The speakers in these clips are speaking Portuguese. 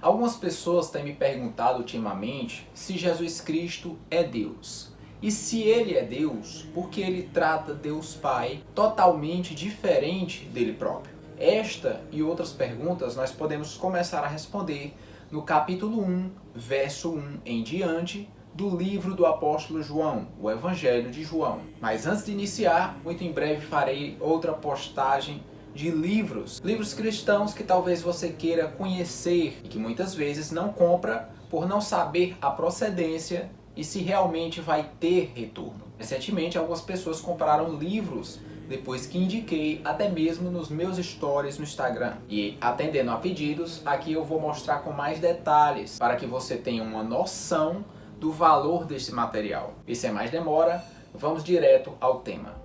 Algumas pessoas têm me perguntado ultimamente se Jesus Cristo é Deus. E se ele é Deus, por que ele trata Deus Pai totalmente diferente dele próprio? Esta e outras perguntas nós podemos começar a responder no capítulo 1, verso 1 em diante, do livro do apóstolo João, o Evangelho de João. Mas antes de iniciar, muito em breve farei outra postagem de livros cristãos que talvez você queira conhecer e que muitas vezes não compra por não saber a procedência e se realmente vai ter retorno. Recentemente, algumas pessoas compraram livros depois que indiquei, até mesmo nos meus stories no Instagram. E atendendo a pedidos, aqui eu vou mostrar com mais detalhes para que você tenha uma noção do valor desse material. E sem mais demora, vamos direto ao tema.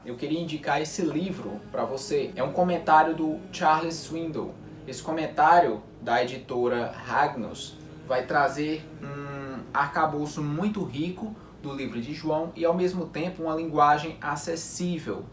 Eu queria indicar esse livro para você. É um comentário do Charles Swindoll. Esse comentário da editora Ragnos vai trazer um arcabouço muito rico do livro de João e ao mesmo tempo uma linguagem acessível.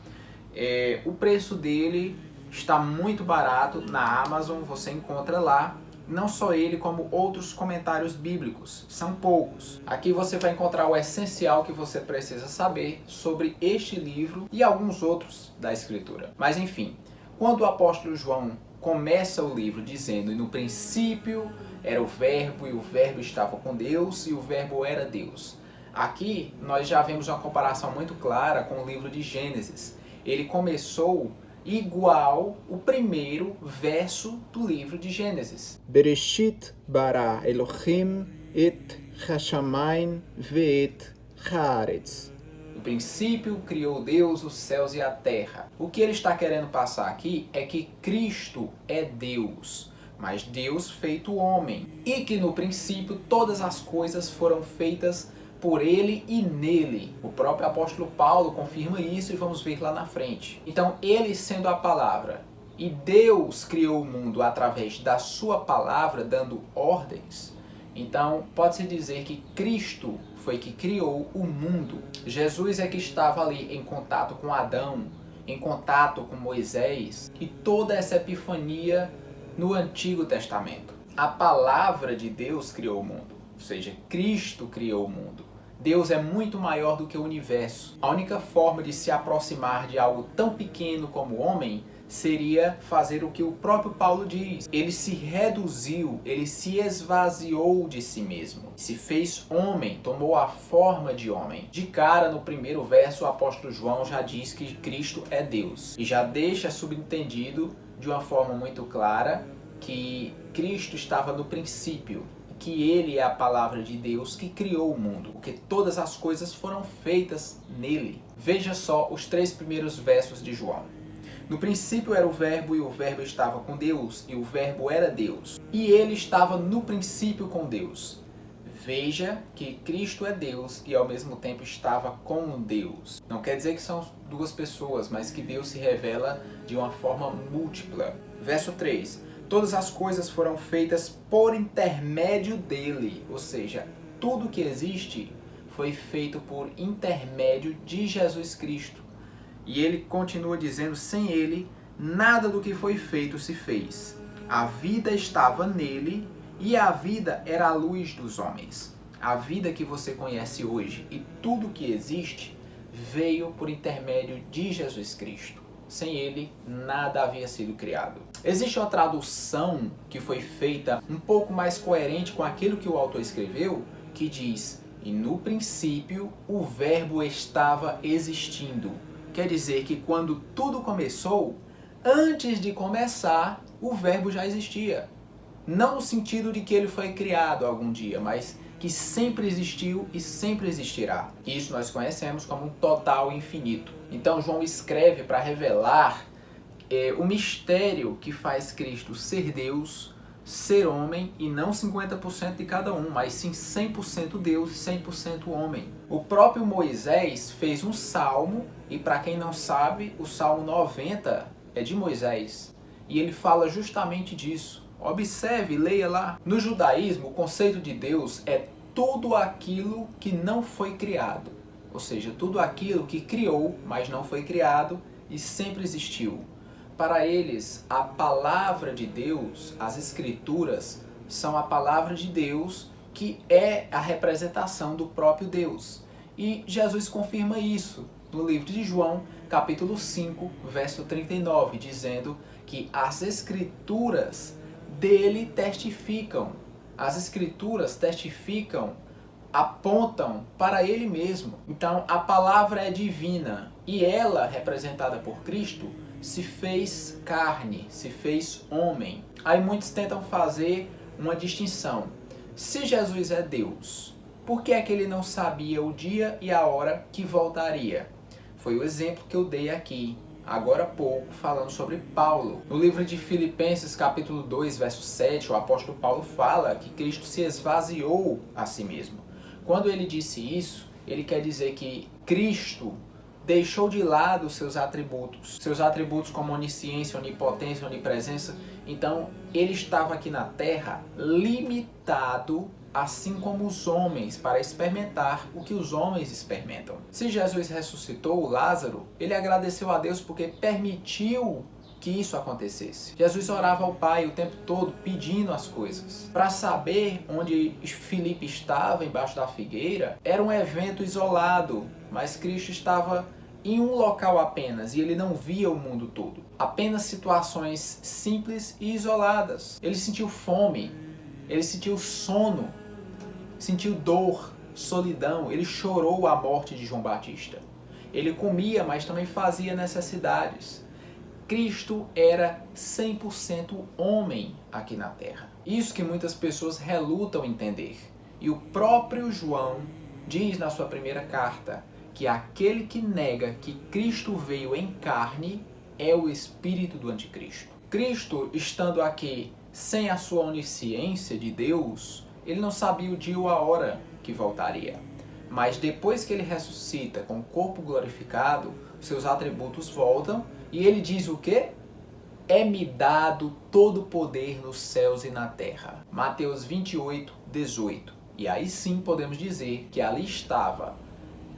O preço dele está muito barato na Amazon, você encontra lá. Não só ele, como outros comentários bíblicos. São poucos. Aqui você vai encontrar o essencial que você precisa saber sobre este livro e alguns outros da Escritura. Mas enfim, quando o apóstolo João começa o livro dizendo: "E no princípio era o verbo, e o verbo estava com Deus, e o verbo era Deus". Aqui nós já vemos uma comparação muito clara com o livro de Gênesis. Ele começou igual o primeiro verso do livro de Gênesis. Bereshit bara Elohim et hashamayim ve'et haaretz. No princípio criou Deus os céus e a terra. O que ele está querendo passar aqui é que Cristo é Deus, mas Deus feito homem. E que no princípio todas as coisas foram feitas por ele e nele. O próprio apóstolo Paulo confirma isso e vamos ver lá na frente. Então, ele sendo a palavra e Deus criou o mundo através da sua palavra, dando ordens. Então, pode-se dizer que Cristo foi que criou o mundo. Jesus é que estava ali em contato com Adão, em contato com Moisés e toda essa epifania no Antigo Testamento. A palavra de Deus criou o mundo, ou seja, Cristo criou o mundo. Deus é muito maior do que o universo. A única forma de se aproximar de algo tão pequeno como o homem seria fazer o que o próprio Paulo diz. Ele se reduziu, ele se esvaziou de si mesmo. Se fez homem, tomou a forma de homem. De cara, no primeiro verso, o apóstolo João já diz que Cristo é Deus. E já deixa subentendido de uma forma muito clara que Cristo estava no princípio. Que ele é a palavra de Deus que criou o mundo, porque todas as coisas foram feitas nele. Veja só os 3 primeiros versos de João. No princípio era o verbo, e o verbo estava com Deus, e o verbo era Deus. E ele estava no princípio com Deus. Veja que Cristo é Deus e ao mesmo tempo estava com Deus. Não quer dizer que são duas pessoas, mas que Deus se revela de uma forma múltipla. Verso 3. Todas as coisas foram feitas por intermédio dele, ou seja, tudo que existe foi feito por intermédio de Jesus Cristo. E ele continua dizendo: sem ele, nada do que foi feito se fez. A vida estava nele e a vida era a luz dos homens. A vida que você conhece hoje e tudo que existe veio por intermédio de Jesus Cristo. Sem ele, nada havia sido criado. Existe uma tradução que foi feita um pouco mais coerente com aquilo que o autor escreveu, que diz: e no princípio o verbo estava existindo. Quer dizer que quando tudo começou, antes de começar, o verbo já existia. Não no sentido de que ele foi criado algum dia, mas que sempre existiu e sempre existirá. Isso nós conhecemos como um total infinito. Então João escreve para revelar o mistério que faz Cristo ser Deus, ser homem, e não 50% de cada um, mas sim 100% Deus e 100% homem. O próprio Moisés fez um salmo, e para quem não sabe, o Salmo 90 é de Moisés, e ele fala justamente disso. Observe, leia lá. No judaísmo, o conceito de Deus é tudo aquilo que não foi criado. Ou seja, tudo aquilo que criou, mas não foi criado e sempre existiu. Para eles, a palavra de Deus, as escrituras, são a palavra de Deus, que é a representação do próprio Deus. E Jesus confirma isso no livro de João, capítulo 5, verso 39, dizendo que as escrituras dele testificam. As escrituras testificam, apontam para ele mesmo. Então a palavra é divina e ela, representada por Cristo, se fez carne, se fez homem. Aí muitos tentam fazer uma distinção. Se Jesus é Deus, por que é que ele não sabia o dia e a hora que voltaria? Foi o exemplo que eu dei aqui, agora há pouco, falando sobre Paulo. No livro de Filipenses, capítulo 2, verso 7, o apóstolo Paulo fala que Cristo se esvaziou a si mesmo. Quando ele disse isso, ele quer dizer que Cristo deixou de lado seus atributos como onisciência, onipotência, onipresença. Então, ele estava aqui na terra limitado, assim como os homens, para experimentar o que os homens experimentam. Se Jesus ressuscitou Lázaro, ele agradeceu a Deus porque permitiu que isso acontecesse. Jesus orava ao Pai o tempo todo pedindo as coisas. Para saber onde Filipe estava embaixo da figueira, era um evento isolado, mas Cristo estava em um local apenas e ele não via o mundo todo. Apenas situações simples e isoladas. Ele sentiu fome, ele sentiu sono, sentiu dor, solidão, ele chorou a morte de João Batista. Ele comia, mas também fazia necessidades. Cristo era 100% homem aqui na terra. Isso que muitas pessoas relutam entender. E o próprio João diz na sua primeira carta que aquele que nega que Cristo veio em carne é o espírito do anticristo. Cristo, estando aqui sem a sua onisciência de Deus, ele não sabia o dia ou a hora que voltaria. Mas depois que ele ressuscita com o corpo glorificado, seus atributos voltam e ele diz o quê? É-me dado todo o poder nos céus e na terra. Mateus 28, 18. E aí sim podemos dizer que ali estava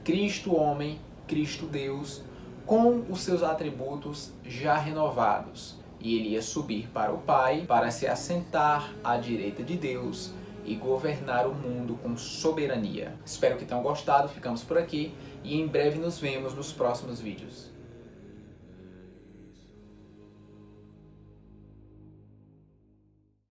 Cristo homem, Cristo Deus, com os seus atributos já renovados. E ele ia subir para o Pai para se assentar à direita de Deus e governar o mundo com soberania. Espero que tenham gostado, ficamos por aqui e em breve nos vemos nos próximos vídeos.